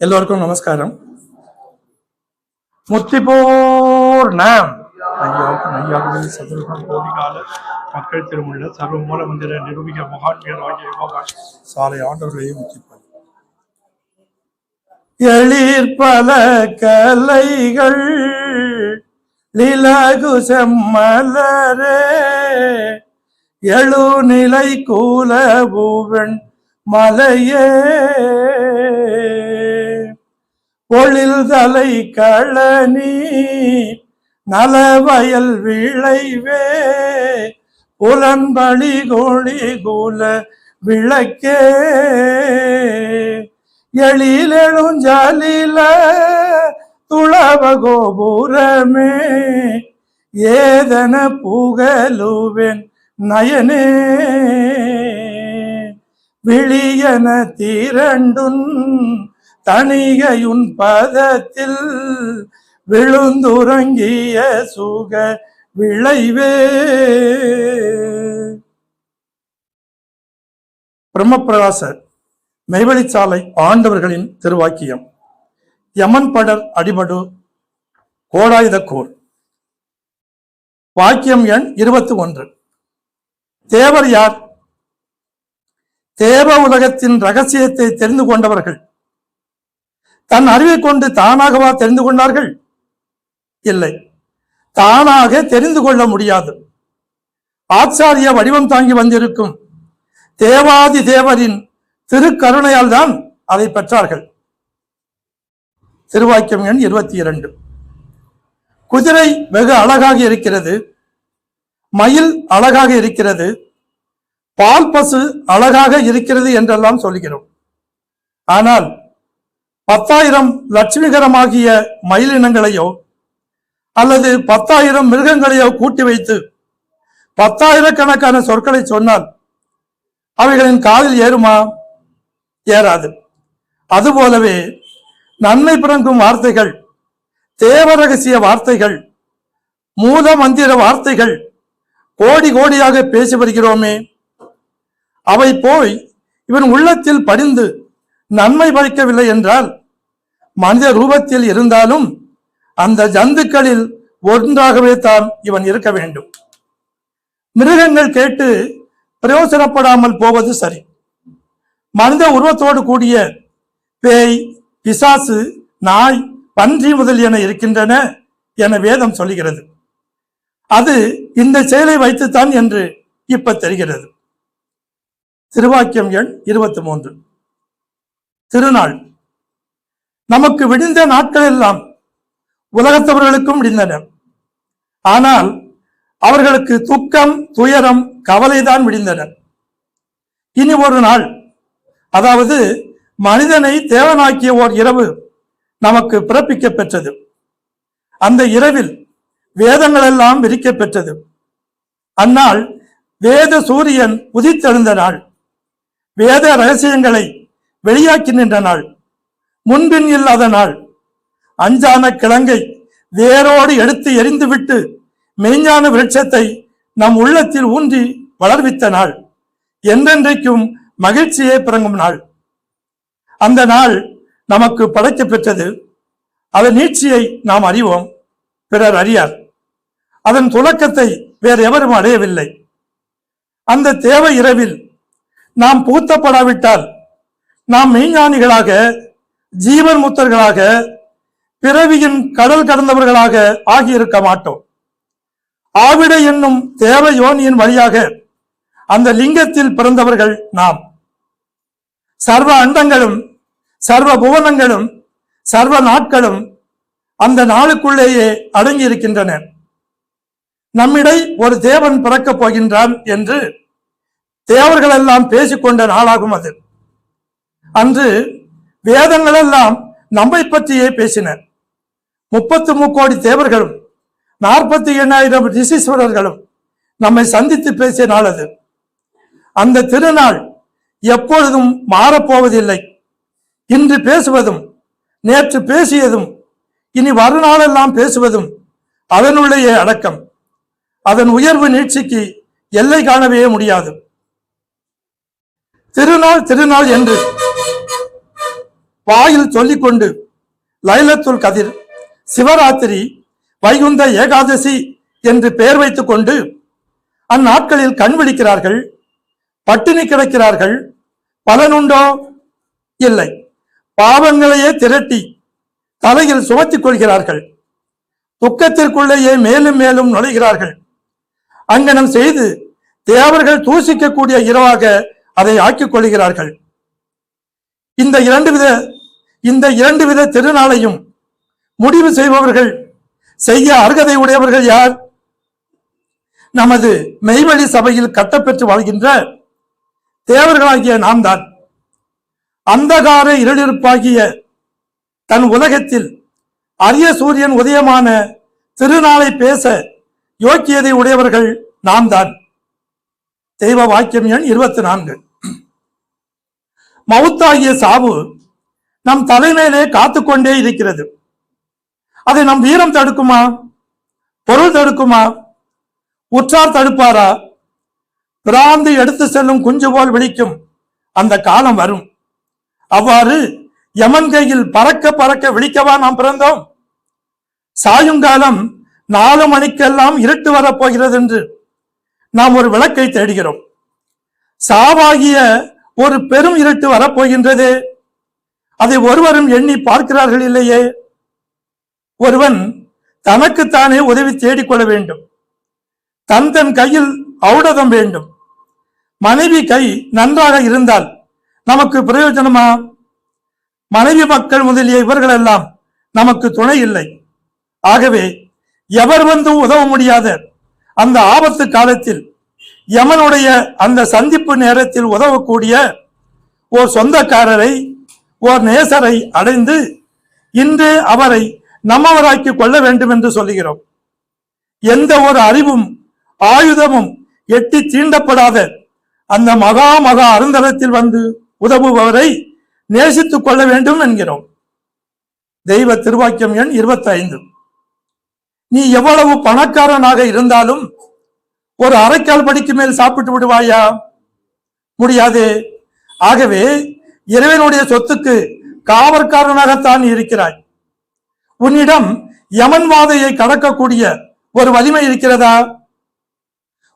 எல்லோருக்கும் நமஸ்காரம். முத்திபூர்ணம் ஐயாவுக்கு சதுர்கம் கோடிகால மக்கள் திருமுள்ள சர்வ மூல மந்திர நிரூபிக மகான்கள் ஆகிய யோகா சாலை ஆண்டவர்களையே முத்திப்பார். எழிற்பல கலைகள் இலகு செம்மலரே எழுநிலை கூலபூவன் மலையே பொழில் தலை களனி நலவயல் விளைவே புலன்பழி கோழி கூல விளக்கே எழிலெழுஞ்சலில துளவ கோபுரமே ஏதன புகழுவேன் நயனே விழியன திரண்டுன் தணிகையுன் பதத்தில் விழுந்துறங்கிய சுக விளைவே. பிரம்மபிரகாச மெய்வழிச்சாலை ஆண்டவர்களின் திருவாக்கியம். யமன் படர் அடிபடு கோடாயுதக்கூர். வாக்கியம் எண் 21. தேவர் யார்? தேவ உலகத்தின் ரகசியத்தை தெரிந்து கொண்டவர்கள். தன் அறிவை கொண்டு தானாகவா தெரிந்து கொண்டார்கள்? இல்லை, தானாக தெரிந்து கொள்ள முடியாது. ஆச்சாரிய வடிவம் தாங்கி வந்திருக்கும் தேவாதி தேவரின் திருக்கருணையால் தான் அதை பெற்றார்கள். திருவாக்கியம் எண் 22. குதிரை வெகு அழகாக இருக்கிறது, மயில் அழகாக இருக்கிறது, பால் பசு அழகாக இருக்கிறது என்றெல்லாம் சொல்கிறோம். ஆனால் 10,000 லட்சுமிகரமாகிய மயிலினங்களையோ அல்லது 10,000 மிருகங்களையோ கூட்டி வைத்து 10,000கணக்கான சொற்களை சொன்னால் அவைகளின் காதில் ஏறுமா? ஏறாது. அதுபோலவே நன்மை பிறங்கும் வார்த்தைகள், தேவ ரகசிய வார்த்தைகள், மூல மந்திர வார்த்தைகள் கோடி கோடியாக பேசி வருகிறோமே, அவை போய் இவன் உள்ளத்தில் படிந்து நன்மை பயக்கவில்லை என்றால் மனித ரூபத்தில் இருந்தாலும் அந்த ஜந்துக்களில் ஒன்றாகவே தான் இவன் இருக்க வேண்டும். மிருகங்கள் கேட்டு பிரயோசனப்படாமல் போவது சரி. மனித உருவத்தோடு கூடிய பேய், பிசாசு, நாய், பன்றி முதலியன இருக்கின்றன என வேதம் சொல்லுகிறது. அது இந்த செயலை வைத்துத்தான் என்று இப்ப தெரிகிறது. திருவாக்கியம் எண் 23. திருநாள். நமக்கு விடிந்த நாட்கள் எல்லாம் உலகத்தவர்களுக்கும் விடிந்தன. ஆனால் அவர்களுக்கு துக்கம், துயரம், கவலைதான் விடிந்தன. இனி ஒரு நாள், அதாவது மனிதனை தேவனாக்கிய ஓர் இரவு நமக்கு பிறப்பிக்க பெற்றது. அந்த இரவில் வேதங்கள் எல்லாம் விரிக்க பெற்றது. அந்நாள் வேத சூரியன் உதித்தெழுந்த நாள், வேத ரகசியங்களை வெளியாக்கி நின்ற நாள், முன்பின் இல்லாத நாள், அஞ்சான கிழங்கை வேரோடு எடுத்து எரிந்துவிட்டு மெய்ஞான விருட்சத்தை நம் உள்ளத்தில் ஊன்றி வளர்வித்த நாள், என்றென்றைக்கும் மகிழ்ச்சியே பிறங்கும் நாள். அந்த நாள் நமக்கு படைக்க பெற்றது. அதன் நீட்சியை நாம் அறிவோம், பிறர் அறியார். அதன் துலக்கத்தை வேறு எவரும் அடையவில்லை. அந்த தேவை இரவில் நாம் பூத்தப்படாவிட்டால் நாம் மெய்ஞானிகளாக, ஜீவன் முத்தர்களாக, பிறவியின் கடல் கடந்தவர்களாக ஆகியிருக்க மாட்டோம். ஆவிடை என்னும் தேவ யோனியின் வழியாக அந்த லிங்கத்தில் பிறந்தவர்கள் நாம். சர்வ அண்டங்களும் சர்வ புவனங்களும் சர்வ நாட்களும் அந்த நாளுக்குள்ளேயே அடங்கி இருக்கின்றன. நம்மிடை ஒரு தேவன் பிறக்கப் போகின்றான் என்று தேவர்கள் எல்லாம் பேசிக்கொண்ட நாளாகும் அது. அன்று வேதங்கள் எல்லாம் நம்மை பற்றியே பேசின. 33 கோடி தேவர்களும் 48,000 ரிஷீஸ்வரர்களும் நம்மை சந்தித்து பேசிய நாள் அது. அந்த திருநாள் எப்பொழுதும் மாறப்போவதில்லை. இன்று பேசுவதும், நேற்று பேசியதும், இனி வருநாளெல்லாம் பேசுவதும் அதனுள்ளேயே அடக்கம். அதன் உயர்வு நீட்சிக்கு எல்லை காணவே முடியாது. திருநாள் திருநாள் என்று வாயில் சொல்லிக்கொண்டு லைலத்துல் கதிர், சிவராத்திரி, வைகுந்த ஏகாதசி என்று பெயர் வைத்துக் கொண்டு அந்நாட்களில் கண் விழிக்கிறார்கள், பட்டினி கிடக்கிறார்கள். பலனுண்டோ? இல்லை. பாவங்களையே திரட்டி தலையில் சுமத்திக் கொள்கிறார்கள். துக்கத்திற்குள்ளேயே மேலும் மேலும் நுழைகிறார்கள். அங்கனம் செய்து தேவர்கள் தூசிக்கக்கூடிய இரவாக அதை ஆக்கிக் கொள்கிறார்கள். இந்த இரண்டு வித திருநாளையும் முடிவு செய்பவர்கள், செய்ய அருகதை உடையவர்கள் யார்? நமது மெய்வழி சபையில் கட்டப்பெற்று வாழ்கின்ற தேவர்களாகிய நாம் தான். அந்தகார இருளிருப்பாகிய தன் உலகத்தில் அரிய சூரியன் உதயமான திருநாளை பேச யோக்கியதை உடையவர்கள் நாம் தான். தெய்வ வாக்கியம் எண் 24. மவுத்தாகிய சாவு நம் தலைமையிலே காத்துக்கொண்டே இருக்கிறது. அதை நம் வீரம் தடுக்குமா? பொருள் தடுக்குமா? உற்றார் தடுப்பாரா? பிராந்து எடுத்து செல்லும் குஞ்சு போல் விழிக்கும் அந்த காலம் வரும். அவ்வாறு யமன் கையில் பறக்க பறக்க விழிக்கவா நாம் பிறந்தோம்? சாயுங்காலம் 4 மணிக்கெல்லாம் இருட்டு வரப்போகிறது என்று நாம் ஒரு விளக்கை தேடுகிறோம். சாவாகிய ஒரு பெரும் இருட்டு வரப்போகின்றது. அதை ஒருவரும் எண்ணி பார்க்கிறார்கள் இல்லையே. ஒருவன் தனக்குத்தானே உதவி தேடிக்கொள்ள வேண்டும். தன் கையில் ஔடதம் வேண்டும். மனைவி கை நன்றாக இருந்தால் நமக்கு பிரயோஜனமா? மனைவி மக்கள் முதலிய இவர்கள் எல்லாம் நமக்கு துணை இல்லை. ஆகவே எவர் வந்து உதவ முடியாத அந்த ஆபத்து காலத்தில் யமனுடைய அந்த சந்திப்பு நேரத்தில் உதவக்கூடிய ஓர் சொந்தக்காரரை, ஓர் நேசரை அடைந்து இன்று அவரை நம்மவராக்கி கொள்ள வேண்டும் என்று சொல்லுகிறோம். எந்த ஒரு அறிவும் ஆயுதமும் எட்டி தீண்டப்படாத அந்த மகா அருந்தரத்தில் வந்து உதவுபவரை நேசித்துக் கொள்ள வேண்டும் என்கிறோம். தெய்வ திருவாக்கியம் எண் 25. நீ எவ்வளவு பணக்காரனாக இருந்தாலும் ஒரு அரைக்கால் படிக்கு மேல் சாப்பிட்டு விடுவாயா? முடியாது. ஆகவே இறைவனுடைய சொத்துக்கு காவற்காரனாகத்தான் இருக்கிறாய். உன்னிடம் யமன் வாதையை கடக்கக்கூடிய ஒரு வலிமை இருக்கிறதா?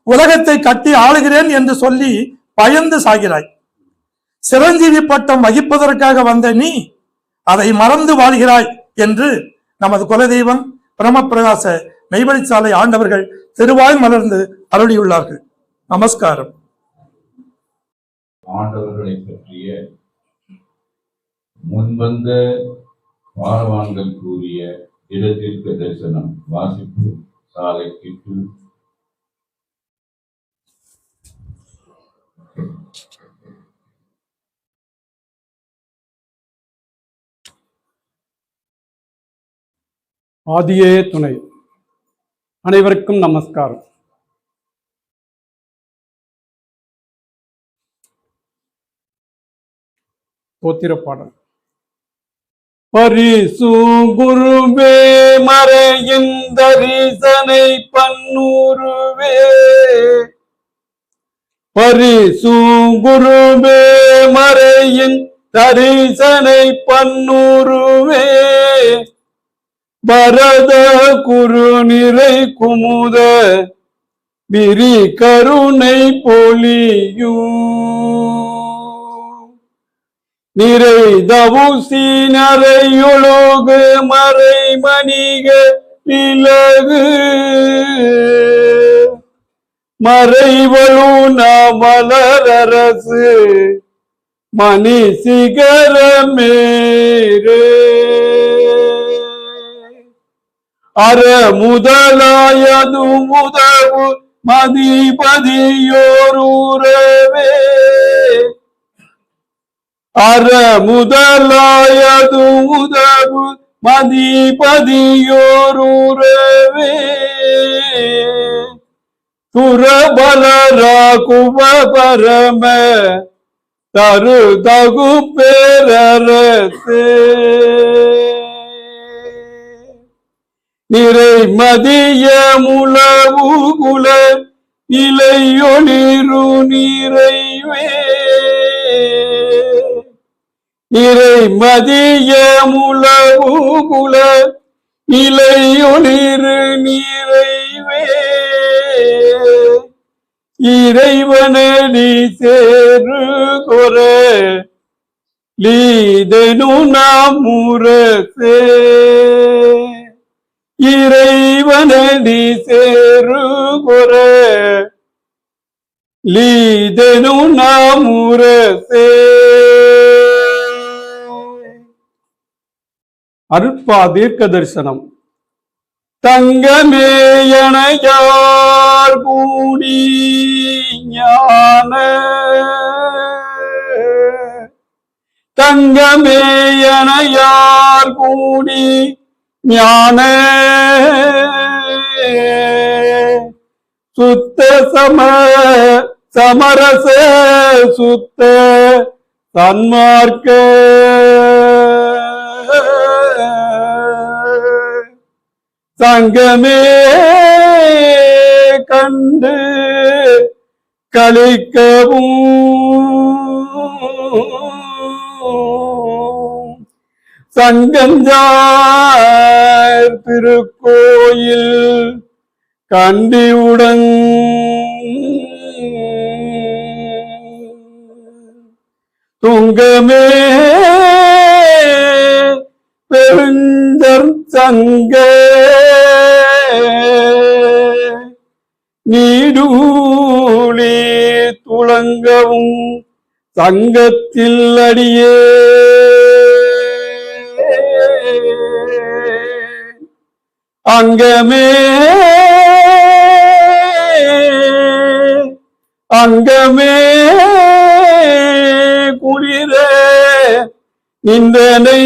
உலகத்தை கட்டி ஆளுகிறேன் என்று சொல்லி பயந்து சாகிறாய். சிரஞ்சீவி பட்டம் வகிப்பதற்காக வந்த நீ அதை மறந்து வாழ்கிறாய் என்று நமது குலதெய்வம் பிரமபிரகாச மெய்வழிச்சாலை ஆண்டவர்கள் திருவாய் மலர்ந்து அருளியுள்ளார்கள். நமஸ்காரம். ஆண்டவர்களை பற்றிய முன்வந்த பாரவான்கள் கூறிய இடத்திற்கு தரிசனம். வாசிப்பு சாலை கிட்டு. ஆதியே துணை. அனைவருக்கும் நமஸ்காரம். தோத்திர பாடல். பரிசு குருவே மறையின் தரிசனை பன்னூறுவே. பரிசு குருவே மறையின் தரிசனை பன்னூறுவே. பரத குரு நிறை குமுத விரி கருணை பொலியும். நிறை தவுசி நரையொழுகு மறை மணிக விலகு. மறைவழு மலரரசு மணி சிகரமேரே. அற முதலாயது முதவு மதிபதியோருறவே. அற முதலாயது உதவு மதிபதியோருறவே. துரபலரா குவபரம தரு தகு பேரரசே. நிறை மதிய முளவுகுல இலையொளிரு நிறைவே நிறை மதிய முளவுகுல இலையொளிரு நிறைவே இறைவனடி சேரு கொர லீதனு நாமுரசே இறைவனடி சேரு கொர லீதனு நாமுரசே. அருட்பா தீர்க்க தரிசனம். தங்கமேயனையார் கூடி ஞான தங்கமேயனையார் கூடி ஞான சுத்த சமரச சுத்த சன்மார்க்க சங்கமே கண்டு களிக்கவும் சங்கஞ்சார் திருக்கோயில் கண்டியுடன் துங்கமே பெருஞ்சர் சங்க நீடூழி துளங்கவும் சங்கத்தில் அடியே அங்கமே அங்கமே குளிர நின்றனை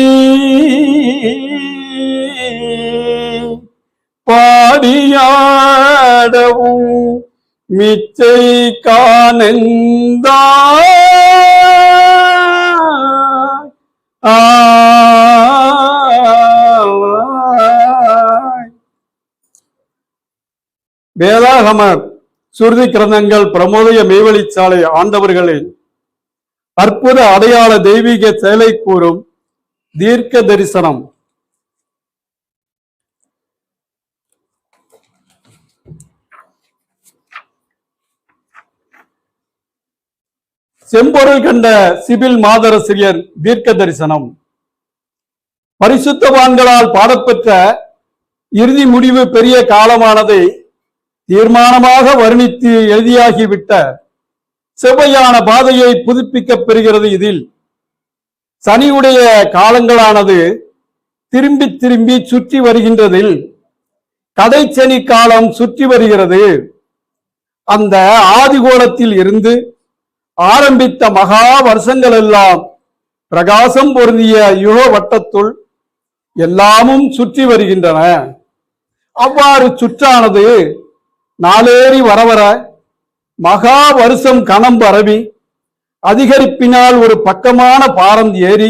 பாடியாடவும் மிச்சை காணந்தாய் வேதாகமர் சுருதி கிரந்தங்கள் பிரமோதய மேவழிச்சாலை ஆண்டவர்களின் அற்புத அடையாள தெய்வீக செயலை கூறும் தீர்க்க தரிசனம். செம்பொருள் கண்ட சிபில் மாதரசிரியர் தீர்க்க தரிசனம். பரிசுத்தவான்களால் பாடப்பெற்ற இறுதி முடிவு பெரிய காலமானதை தீர்மானமாக வர்ணித்து எழுதியாகிவிட்ட செவ்வையான பாதையை புதுப்பிக்கப் பெறுகிறது. இதில் சனியுடைய காலங்களானது திரும்பி திரும்பி சுற்றி வருகின்றதில் கடைச்சனி காலம் சுற்றி வருகிறது. அந்த ஆதிகோலத்தில் இருந்து ஆரம்பித்த மகா வருஷங்கள் எல்லாம் பிரகாசம் பொருந்திய யுக வட்டத்துள் எல்லாமும் சுற்றி வருகின்றன. அவ்வாறு சுற்றானது நாளேறி வரவர மகா வருஷம் கணம் பரவி அதிகரிப்பினால் ஒரு பக்கமான பாரம் ஏறி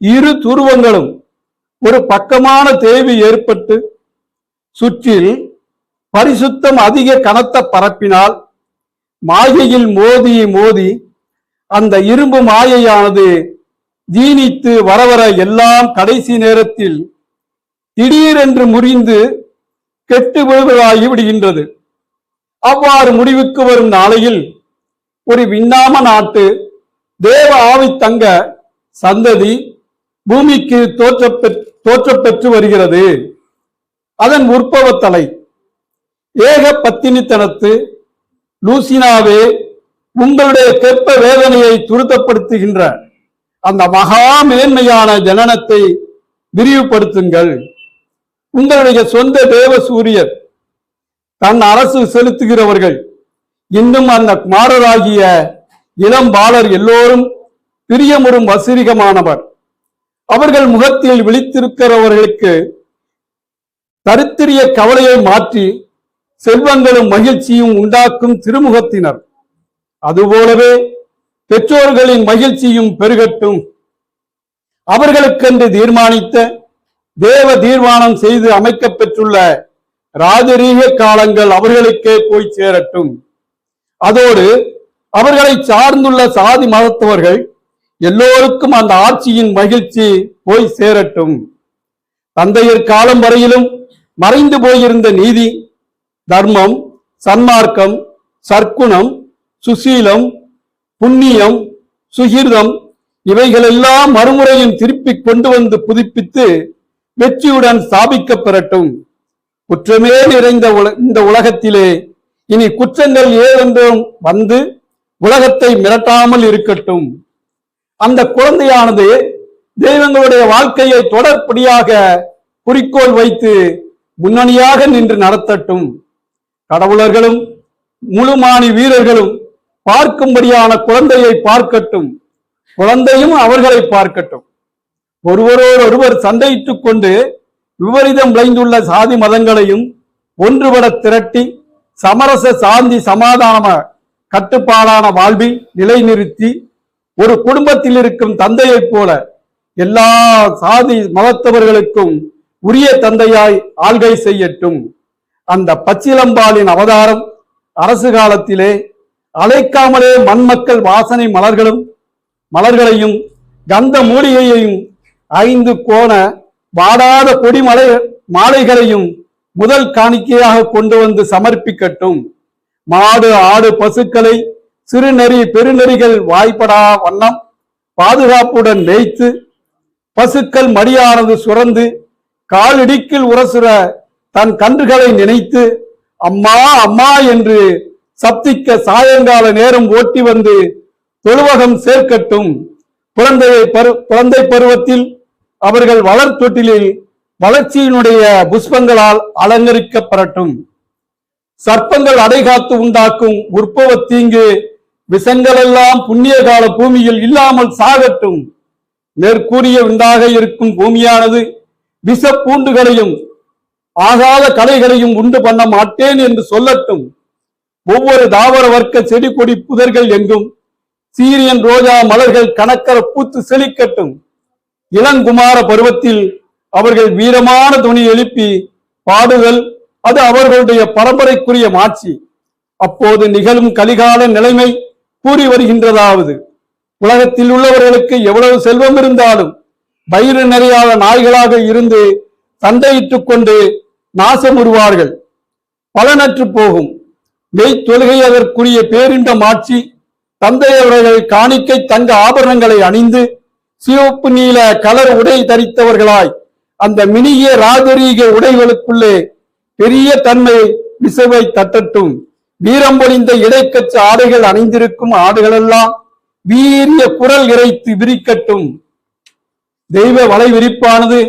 இரு துருவங்களும் ஒரு பக்கமான தேவி ஏற்பட்டு சுற்றில் பரிசுத்தம் அதிக கனத்த பரப்பினால் மாயையில் மோதி மோதி அந்த இரும்பு மாயையானது ஜீனித்து வரவர எல்லாம் கடைசி நேரத்தில் திடீரென்று முறிந்து கெட்டு விழுவதாகி விடுகின்றது. அவ்வாறு முடிவுக்கு வரும் நாளையில் ஒரு விண்ணாம நாட்டு தேவ ஆவி தங்க சந்ததி பூமிக்கு தோற்றப்பெற்று வருகிறது. அதன் உற்பவத்தலை ஏக பத்தினித்தனத்து லூசினாவே உங்களுடைய கெப்ப வேதனையை துரிதப்படுத்துகின்ற அந்த மகா மேன்மையான ஜனனத்தை விரிவுபடுத்துங்கள். உங்களுடைய சொந்த தேவ சூரியர் தன் அரசு செலுத்துகிறவர்கள் இன்னும் அந்த குமாரராகிய இளம் பாலர் எல்லோரும் பிரியமுறும் வசீகமானவர். அவர்கள் முகத்தில் விழித்திருக்கிறவர்களுக்கு தரித்திரிய கவலையை மாற்றி செல்வங்களும் மகிழ்ச்சியும் உண்டாக்கும் திருமுகத்தினர். அதுபோலவே பெற்றோர்களின் மகிழ்ச்சியும் பெருகட்டும். அவர்களுக்கென்று தீர்மானித்த தேவ தீர்மானம் செய்து அமைக்கப்பெற்றுள்ள ராஜரீக காலங்கள் அவர்களுக்கே போய் சேரட்டும். அதோடு அவர்களை சார்ந்துள்ள சாதி மதத்தவர்கள் எல்லோருக்கும் அந்த ஆட்சியின் மகிழ்ச்சி போய் சேரட்டும். தந்தையர் காலம் வரையிலும் மறைந்து போயிருந்த நீதி, தர்மம், சன்மார்க்கம், சற்குணம், சுசீலம், புண்ணியம், சுகிர்தம் இவைகளெல்லாம் மறுமுறையும் திருப்பி கொண்டு வந்து புதுப்பித்து வெற்றியுடன் ஸ்தாபிக்கப் பெறட்டும். குற்றமே நிறைந்த இந்த உலகத்திலே இனி குற்றங்கள் ஏதென்றும் வந்து உலகத்தை மிரட்டாமல் இருக்கட்டும். அந்த குழந்தையானது தெய்வங்களுடைய வாழ்க்கையை தொடர்படியாக குறிக்கோள் வைத்து முன்னணியாக நின்று நடத்தட்டும். கடவுளர்களும் முழுமானி வீரர்களும் பார்க்கும்படியான குழந்தையை பார்க்கட்டும். குழந்தையும் அவர்களை பார்க்கட்டும். ஒருவரோடு ஒருவர் சண்டையிட்டுக் கொண்டு விபரீதம் விளைந்துள்ள சாதி மதங்களையும் ஒன்றுபட திரட்டி சமரச சாந்தி சமாதான கட்டுப்பாடான வாழ்வில் நிலைநிறுத்தி ஒரு குடும்பத்தில் இருக்கும் தந்தையைப் போல எல்லா சாதி மதத்தவர்களுக்கும் உரிய தந்தையாய் ஆள்கை செய்யட்டும். அந்த பச்சிலம்பாளின் அவதாரம் அரசு காலத்திலே அழைக்காமலே மண்மக்கள் வாசனை மலர்களையும் கந்த மூலிகையையும் 5 கோண வாடாத கொடி மாலைகளையும் முதல் காணிக்கையாக கொண்டு வந்து சமர்ப்பிக்கட்டும். மாடு ஆடு பசுக்களை சிறுநெறி பெருநெறிகள் வாய்ப்படா வண்ணம் பாதுகாப்புடன் வைத்து பசுக்கள் மடியானது சுரந்து காலிடிக்கில் உரசுற தன் கன்றுகளை நினைத்து அம்மா அம்மா என்று சப்திக்க சாயங்கால நேரம் ஓட்டி வந்து தொழுவகம் சேர்க்கட்டும். குழந்தை பருவத்தில் அவர்கள் வளர்த்தொட்டிலில் வளர்ச்சியினுடைய புஷ்பங்களால் அலங்கரிக்கப்படட்டும். சர்ப்பங்கள் அடைகாத்து உண்டாக்கும் உற்பவ தீங்கு விஷங்களெல்லாம் புண்ணிய கால பூமியில் இல்லாமல் சாகட்டும். மேற்கூறிய உண்டாக இருக்கும் பூமியானது விஷ பூண்டுகளையும் ஆகாத கலைகளையும் உண்டு பண்ண மாட்டேன் என்று சொல்லட்டும். ஒவ்வொரு தாவர வர்க்க செடி கொடி புதர்கள் எங்கும் சீரியன் ரோஜா மலர்கள் கணக்கர பூத்து செழிக்கட்டும். இளங்குமார பருவத்தில் அவர்கள் வீரமான துணி எழுப்பி பாடுதல் அது அவர்களுடைய பரம்பரைக்குரிய மாட்சி. அப்போது நிகழும் கலிகால நிலைமை கூறி வருகின்றதாவது, உலகத்தில் உள்ளவர்களுக்கு எவ்வளவு செல்வம் இருந்தாலும் வயிறு நிறையாத நாய்களாக இருந்து சண்டையிட்டுக் கொண்டு நாசமுறுவார்கள், பலனற்று போகும். மெய் தொழுகை அதற்குரிய பேரின்ப மாட்சி. தந்தையவர்கள் காணிக்கை தங்க ஆபரணங்களை அணிந்து சிவப்பு நீல கலர் உடை தரித்தவர்களாய் அந்த மினிய ராஜரீக உடைகளுக்குள்ளே பெரிய தன்மை விசவை தட்டட்டும். வீரம் பொழிந்த இடைக்கச்ச ஆடைகள் அணிந்திருக்கும் ஆடுகளெல்லாம் வீரிய குரல் இறைத்து விரிக்கட்டும். தெய்வ வலை விரிப்பானது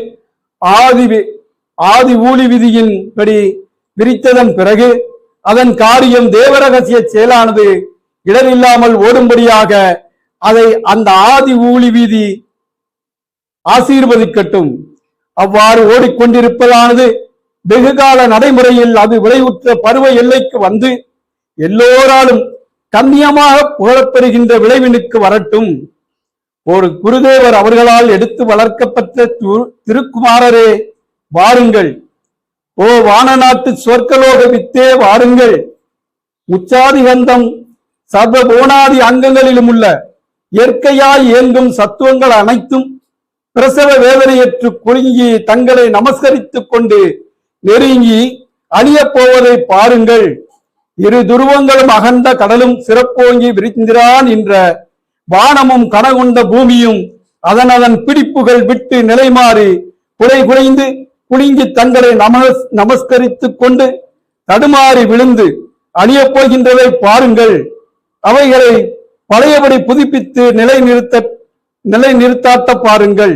ஆதி ஊழி விதியின்படி விரித்ததன் பிறகு அதன் காரியம் தேவரகசிய செயலானது இடரில்லாமல் ஓடும்படியாக அதை அந்த ஆதி ஊழி வீதி ஆசீர்வதிக்கட்டும். அவ்வாறு ஓடிக்கொண்டிருப்பதானது வெகுகால நடைமுறையில் அது விளைவுற்ற பருவ எல்லைக்கு வந்து எல்லோராலும் கண்ணியமாக புகழப்பெறுகின்ற விளைவினுக்கு வரட்டும். ஒரு குருதேவர் அவர்களால் எடுத்து வளர்க்கப்பட்ட திருக்குமாரரே வாருங்கள். ஓ வான நாட்டு சொர்க்கலோக வித்தே வாருங்கள். உச்சாதிகந்தம் சர்வ போனாதி அங்கங்களிலும் உள்ள இயற்கையாய் இயங்கும் சத்துவங்கள் அனைத்தும் பிரசவ வேதனையற்று குலுங்கி தங்களை நமஸ்கரித்துக் கொண்டு நெருங்கி அழியப் போவதை பாருங்கள். இரு துருவங்களும் அகண்ட கடலும் சிறப்போங்கி விரிந்திரான் என்ற வானமும் கனகுண்ட பூமியும் அதன் பிடிப்புகள் விட்டு நிலைமாறி குறைந்து குலுங்கி தங்களை நமஸ்கரித்துக் கொண்டு தடுமாறி விழுந்து அழியப் போகின்றதை பாருங்கள். அவைகளை பழையபடி புதுப்பித்து நிலைநிறுத்தாட்ட பாருங்கள்.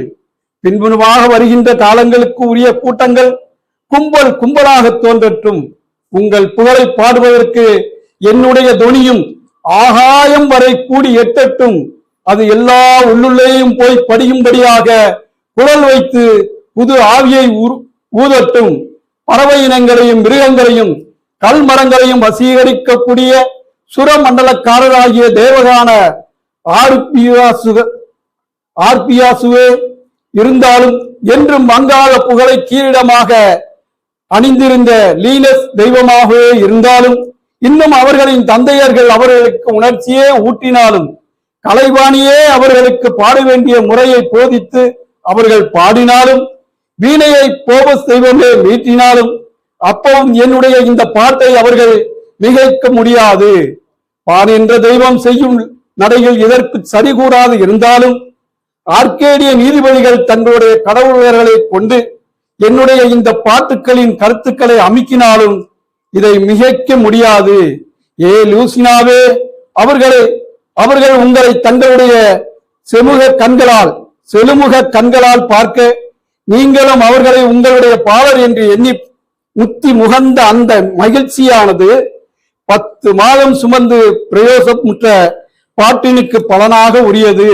பின்புமாக வருகின்ற காலங்களுக்கு உரிய கூட்டங்கள் கும்பலாக தோன்றட்டும். உங்கள் புகழை பாடுவதற்கு என்னுடைய தொனியும் ஆகாயம் வரை கூடி எட்டட்டும். அது எல்லா உள்ளுள்ளேயும் போய் படியும்படியாக குரல் வைத்து புது ஆவியை ஊதட்டும். பறவை இனங்களையும் மிருகங்களையும் கல்மரங்களையும் வசீகரிக்கக்கூடிய சுரமண்டலக்காரராகிய தேவகான ஆர்பியாசுவே இருந்தாலும் என்றும் மங்காள புகழை கீழிடமாக அணிந்திருந்த லீனஸ் தெய்வமாகவே இருந்தாலும், இன்னும் அவர்களின் தந்தையர்கள் அவர்களுக்கு உணர்ச்சியே ஊட்டினாலும், கலைவாணியே அவர்களுக்கு பாட வேண்டிய முறையை போதித்து அவர்கள் பாடினாலும், வீணையை போபஸ் தெய்வமே மீட்டினாலும், அப்பவும் என்னுடைய இந்த பாட்டை அவர்கள் மிகைக்க முடியாது. பான் என்ற தெய்வம் செய்யும் நடையில் இதற்கு சரிகூடாது இருந்தாலும், ஆர்கேடிய நீதிபதிகள் தங்களுடைய கடவுளர்களை கொண்டு என்னுடைய இந்த பாட்டுக்களின் கருத்துக்களை அமுக்கினாலும் இதை மிகைக்க முடியாது. ஏ லூசினாவே, அவர்கள் உங்களை தங்களுடைய செழுமுக கண்களால் பார்க்க, நீங்களும் அவர்களை உங்களுடைய பாலர் என்று எண்ணி முத்தி முகந்த அந்த மகிழ்ச்சியானது 10 மாதம் சுமந்து பிரயோசமுற்ற பாட்டினுக்கு பலனாக உரியது.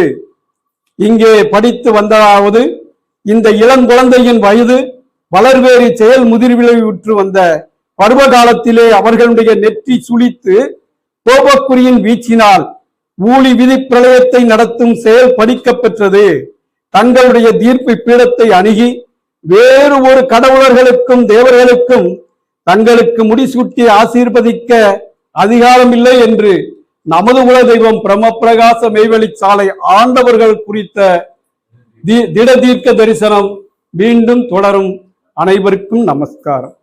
இங்கே படித்து வந்ததாவது, இந்த இளங்குழந்தையின் வயது வளர்வேறி செயல் முதிர்விளைவுற்று வந்த பருவ காலத்திலே அவர்களுடைய நெற்றி சுழித்து கோபக்குறியின் வீச்சினால் ஊழி விதி பிரளயத்தை நடத்தும் செயல் படிக்கப் பெற்றது. தங்களுடைய தீர்ப்பு பீடத்தை அணுகி வேறு ஒரு கடவுளர்களுக்கும் தேவர்களுக்கும் தங்களுக்கு முடிசூட்டி ஆசீர்வதிக்க அதிகாரம் இல்லை என்று நமது குல தெய்வம் பிரம்மபிரகாச மெய்வெளி சாலை ஆண்டவர்கள் குறித்த திட தீர்க்க தரிசனம் மீண்டும் தொடரும். அனைவருக்கும் நமஸ்காரம்.